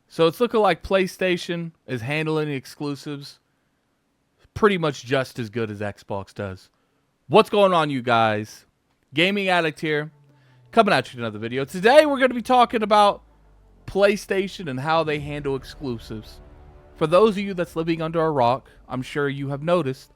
So it's looking like PlayStation is handling the exclusives pretty much just as good as Xbox does. What's going on, you guys? Gaming Addict here, coming at you with another video. Today we're going to be talking about PlayStation and how they handle exclusives. For those of you that's living under a rock, I'm sure you have noticed,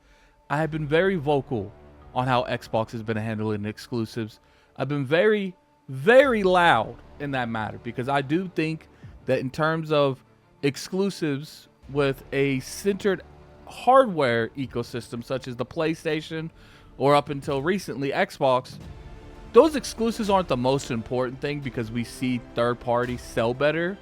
I have been very vocal on how Xbox has been handling exclusives. I've been very, very loud in that matter because I do think that in terms of exclusives with a centered hardware ecosystem such as the PlayStation or up until recently Xbox, those exclusives aren't the most important thing because we see third parties sell better,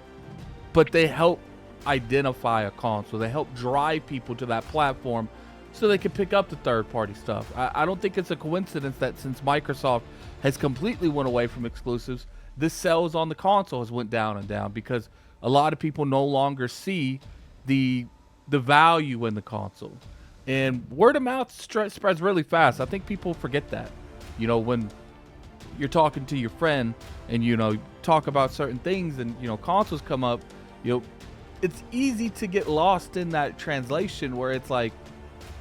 but they help identify a console. They help drive people to that platform so they can pick up the third party stuff. I don't think it's a coincidence that since Microsoft has completely went away from exclusives, the sales on the console has went down and down because a lot of people no longer see the value in the console. And word of mouth spreads really fast. I think people forget that. You know, when you're talking to your friend and, you know, talk about certain things and, you know, consoles come up, you know, it's easy to get lost in that translation where it's like,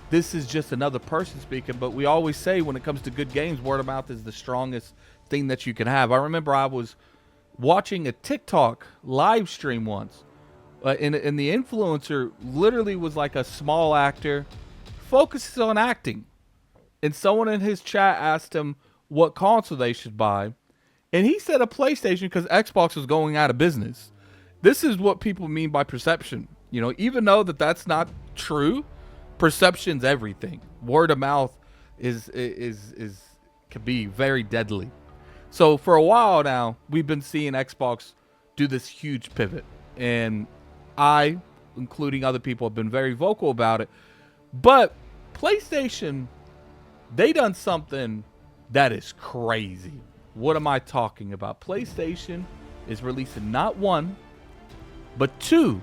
this is just another person speaking. But we always say when it comes to good games, word of mouth is the strongest thing that you can have. I remember I was watching a TikTok live stream once, and the influencer literally was like a small actor, focuses on acting. And someone in his chat asked him what console they should buy. And he said a PlayStation because Xbox was going out of business. This is what people mean by perception. You know, even though that's not true, perception's everything. Word of mouth can be very deadly. So for a while now, we've been seeing Xbox do this huge pivot. And I, including other people, have been very vocal about it. But PlayStation, they done something that is crazy. What am I talking about? PlayStation is releasing not one, but two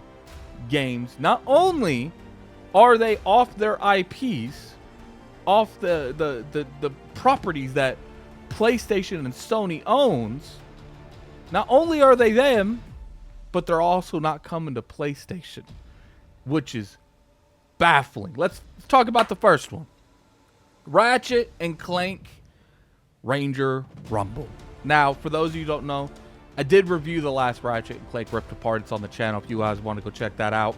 games. Not only are they off their IPs, off the properties that PlayStation and Sony owns, not only are they them, but they're also not coming to PlayStation, which is baffling. Let's talk about the first one. Ratchet and Clank Ranger Rumble. Now, for those of you who don't know, I did review the last Ratchet and Clank Rift Apart. It's on the channel if you guys want to go check that out.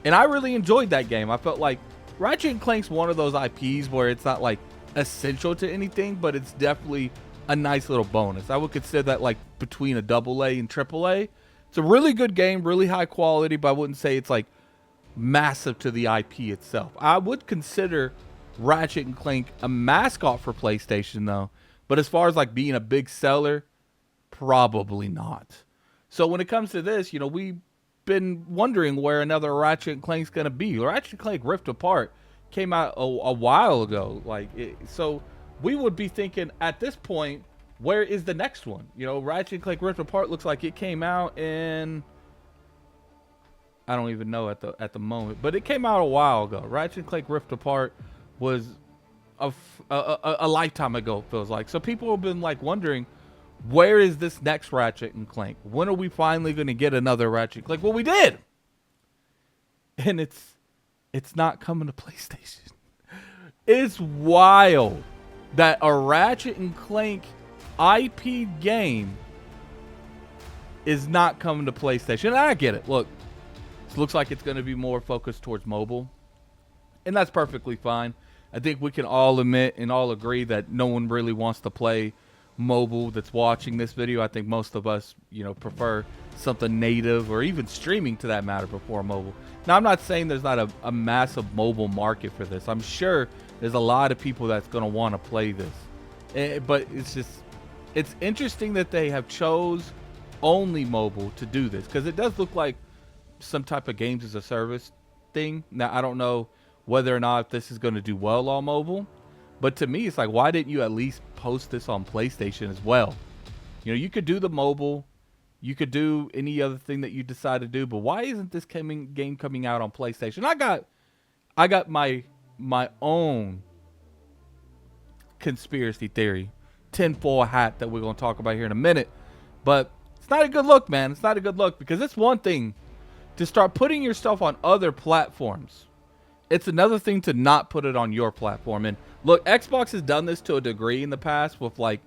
And I really enjoyed that game. I felt like Ratchet and Clank's one of those IPs where it's not like essential to anything, but it's definitely a nice little bonus. I would consider that like between a AA and AAA. It's a really good game, really high quality, but I wouldn't say it's like massive to the IP itself. I would consider Ratchet and Clank a mascot for PlayStation though, but as far as like being a big seller, probably not. So when it comes to this, you know, we've been wondering where another Ratchet and Clank's gonna be. Ratchet and Clank Rift Apart came out a while ago, so we would be thinking at this point, where is the next one? You know, Ratchet and Clank Rift Apart looks like it came out in, I don't even know at the moment, but it came out a while ago. Ratchet and Clank Rift Apart was a lifetime ago, it feels like. So people have been like wondering, where is this next Ratchet and Clank? When are we finally going to get another Ratchet and Clank? Well, we did, and it's not coming to PlayStation. It's wild that a Ratchet and Clank IP game is not coming to PlayStation. And I get it. Look, it looks like it's going to be more focused towards mobile, and that's perfectly fine. I think we can all admit and all agree that no one really wants to play mobile that's watching this video. I think most of us, you know, prefer something native or even streaming to that matter before mobile. Now, I'm not saying there's not a massive mobile market for this. I'm sure there's a lot of people that's going to want to play this. But it's interesting that they have chose only mobile to do this because it does look like some type of games as a service thing. Now, I don't know whether or not this is going to do well on mobile, but to me, it's like, why didn't you at least post this on PlayStation as well? You know, you could do the mobile, you could do any other thing that you decide to do, but why isn't this game coming out on PlayStation? I got my own conspiracy theory, tinfoil hat that we're going to talk about here in a minute, but it's not a good look, man. It's not a good look because it's one thing to start putting your stuff on other platforms. It's another thing to not put it on your platform. And look, Xbox has done this to a degree in the past with, like,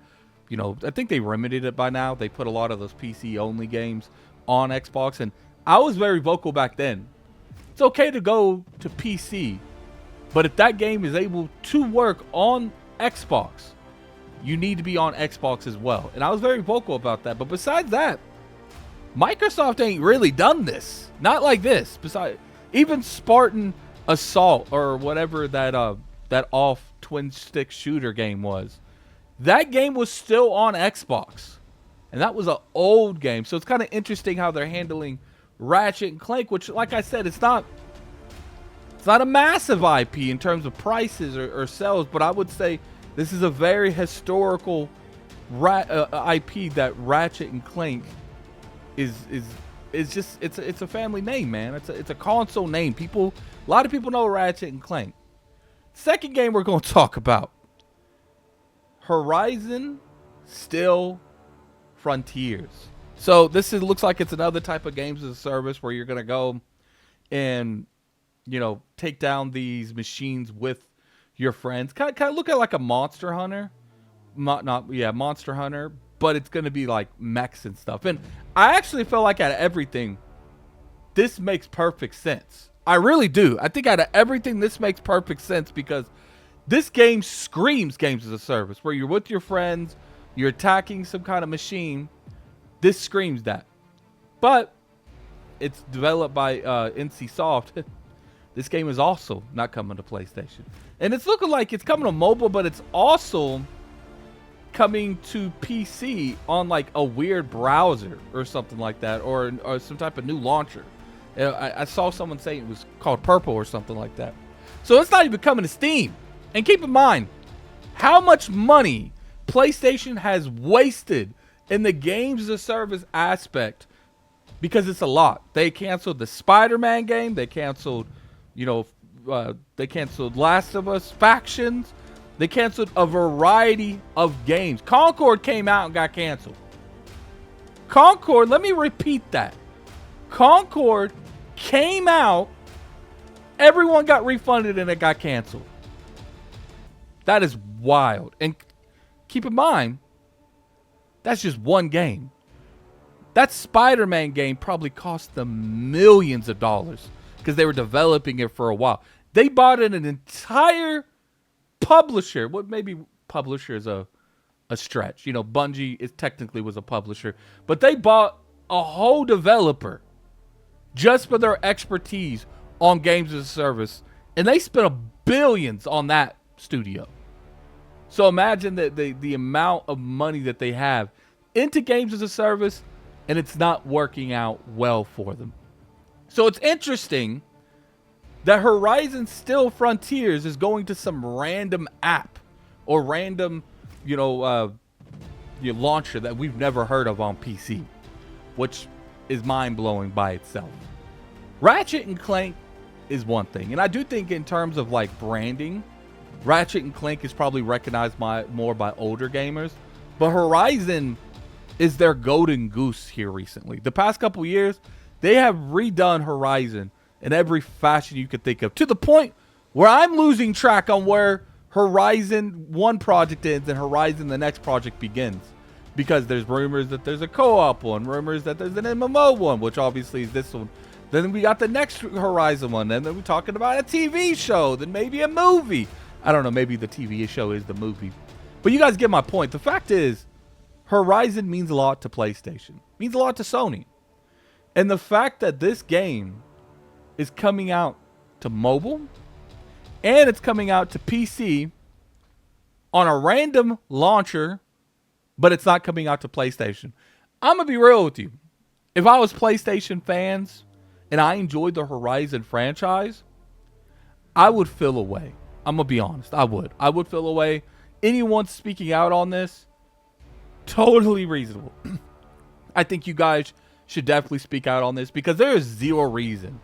you know, I think they remedied it by now. They put a lot of those PC only games on Xbox, and I was very vocal back then. It's okay to go to PC, but if that game is able to work on Xbox, you need to be on Xbox as well. And I was very vocal about that. But besides that, Microsoft ain't really done this. Not like this. Besides, even Spartan Assault or whatever that off twin stick shooter game was, that game was still on Xbox, and that was an old game. So it's kind of interesting how they're handling Ratchet and Clank, which, like I said, it's not a massive IP in terms of prices or sales, but I would say this is a very historical IP that Ratchet and Clank is just it's a family name, man. It's a console name. A lot of people know Ratchet and Clank. Second game we're going to talk about, Horizon Still Frontiers. So looks like it's another type of games as a service where you're going to go and, you know, take down these machines with your friends. Kind of look at like a Monster Hunter. Monster Hunter, but it's going to be like mechs and stuff. And I actually feel like out of everything, this makes perfect sense. I really do. I think out of everything, this makes perfect sense because this game screams games as a service where you're with your friends, you're attacking some kind of machine. This screams that. But it's developed by NCSoft. This game is also not coming to PlayStation. And it's looking like it's coming to mobile, but it's also coming to PC on like a weird browser or something like that, or some type of new launcher. I saw someone say it was called Purple or something like that. So it's not even coming to Steam. And keep in mind how much money PlayStation has wasted in the games as a service aspect, because it's a lot. They canceled the Spider-Man game. They canceled, they canceled Last of Us Factions. They canceled a variety of games. Concord came out and got canceled. Concord, let me repeat that. Concord came out, everyone got refunded, and it got canceled. That is wild. And keep in mind, that's just one game. That Spider-Man game probably cost them millions of dollars because they were developing it for a while. They bought in an entire publisher. What maybe publisher is a stretch. Bungie technically was a publisher, but they bought a whole developer just for their expertise on games as a service, and they spent billions on that studio. So imagine that the amount of money that they have into games as a service, and it's not working out well for them. So it's interesting that Horizon Still Frontiers is going to some random app or random, launcher that we've never heard of on PC, which is mind-blowing by itself. Ratchet and Clank is one thing, and I do think in terms of like branding, Ratchet and Clank is probably recognized more by older gamers, but Horizon is their golden goose here recently. The past couple years, they have redone Horizon in every fashion you could think of, to the point where I'm losing track on where Horizon one project ends and Horizon the next project begins, because there's rumors that there's a co-op one, rumors that there's an MMO one, which obviously is this one. Then we got the next Horizon one, and then we're talking about a TV show, then maybe a movie. I don't know, maybe the TV show is the movie. But you guys get my point. The fact is, Horizon means a lot to PlayStation. Means a lot to Sony. And the fact that this game is coming out to mobile and it's coming out to PC on a random launcher, but it's not coming out to PlayStation. I'm going to be real with you. If I was PlayStation fans and I enjoyed the Horizon franchise, I would feel away. I'm going to be honest. I would feel away. Anyone speaking out on this, totally reasonable. I think you guys should definitely speak out on this, because there is zero reason,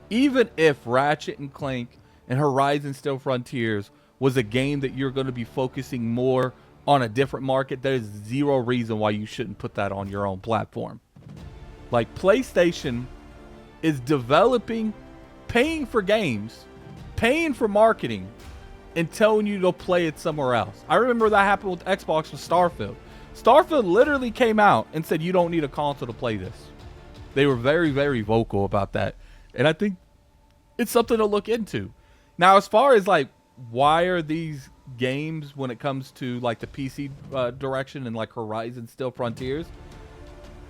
even if Ratchet and Clank and Horizon Still Frontiers was a game that you're going to be focusing more on a different market, there's zero reason why you shouldn't put that on your own platform. Like, PlayStation is developing, paying for games, paying for marketing, and telling you to go play it somewhere else. I remember that happened with Xbox with Starfield. Starfield literally came out and said you don't need a console to play this. They were very, very vocal about that. And I think it's something to look into. Now, as far as like, why are these games, when it comes to like the PC direction and like Horizon Still Frontiers,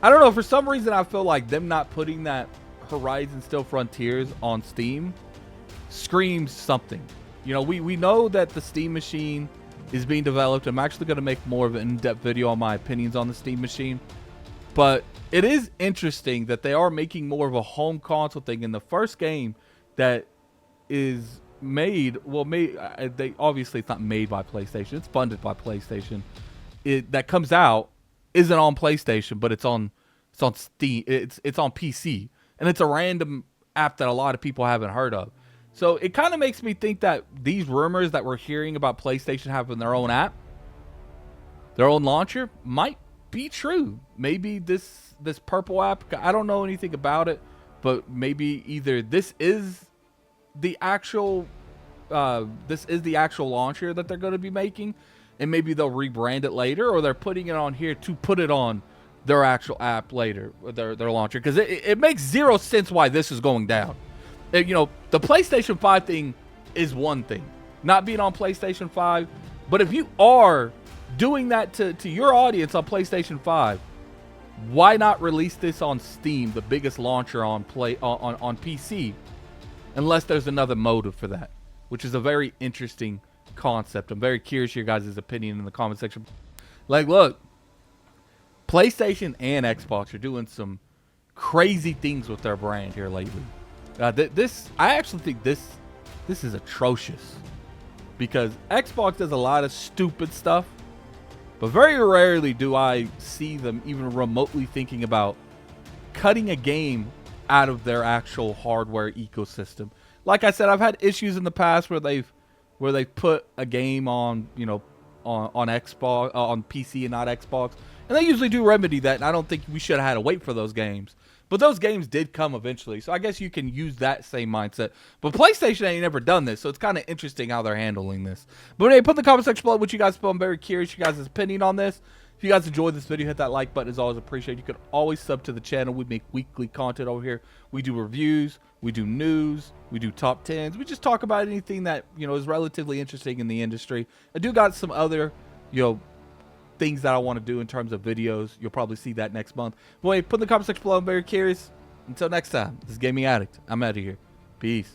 I don't know, for some reason I feel like them not putting that Horizon Still Frontiers on Steam screams something. You know, we know that the Steam machine is being developed. I'm actually going to make more of an in-depth video on my opinions on the Steam machine. But it is interesting that they are making more of a home console thing. And the first game that is made, well, they obviously, it's not made by PlayStation. It's funded by PlayStation. That comes out isn't on PlayStation, but it's on Steam. It's on PC, and it's a random app that a lot of people haven't heard of. So it kind of makes me think that these rumors that we're hearing about PlayStation having their own app, their own launcher, might be true. Maybe this purple app, I don't know anything about it, but maybe either this is the actual launcher that they're going to be making, and maybe they'll rebrand it later, or they're putting it on here to put it on their actual app later, their launcher, because it makes zero sense why this is going down. You know, the PlayStation 5 thing is one thing, not being on PlayStation 5, but if you are doing that to your audience on PlayStation 5, why not release this on Steam, the biggest launcher on PC, unless there's another motive for that, which is a very interesting concept. I'm very curious your guys' opinion in the comment section. Like, look, PlayStation and Xbox are doing some crazy things with their brand here lately. I actually think this is atrocious, because Xbox does a lot of stupid stuff, but very rarely do I see them even remotely thinking about cutting a game out of their actual hardware ecosystem. Like I said, I've had issues in the past where they've put a game on, you know, on Xbox, on PC and not Xbox, and they usually do remedy that, and I don't think we should have had to wait for those games. But those games did come eventually, so I guess you can use that same mindset. But PlayStation ain't never done this, so it's kind of interesting how they're handling this. But hey, put in the comment section below what you guys feel. I'm very curious your guys' opinion on this. If you guys enjoyed this video, hit that like button. It's always appreciated. You can always sub to the channel. We make weekly content over here. We do reviews, we do news, we do top 10s. We just talk about anything that, you know, is relatively interesting in the industry. I do got some other, you know, things that I want to do in terms of videos. You'll probably see that next month. But wait, put in the comment section below. I'm very curious. Until next time, this is Gaming Addict. I'm out of here. Peace.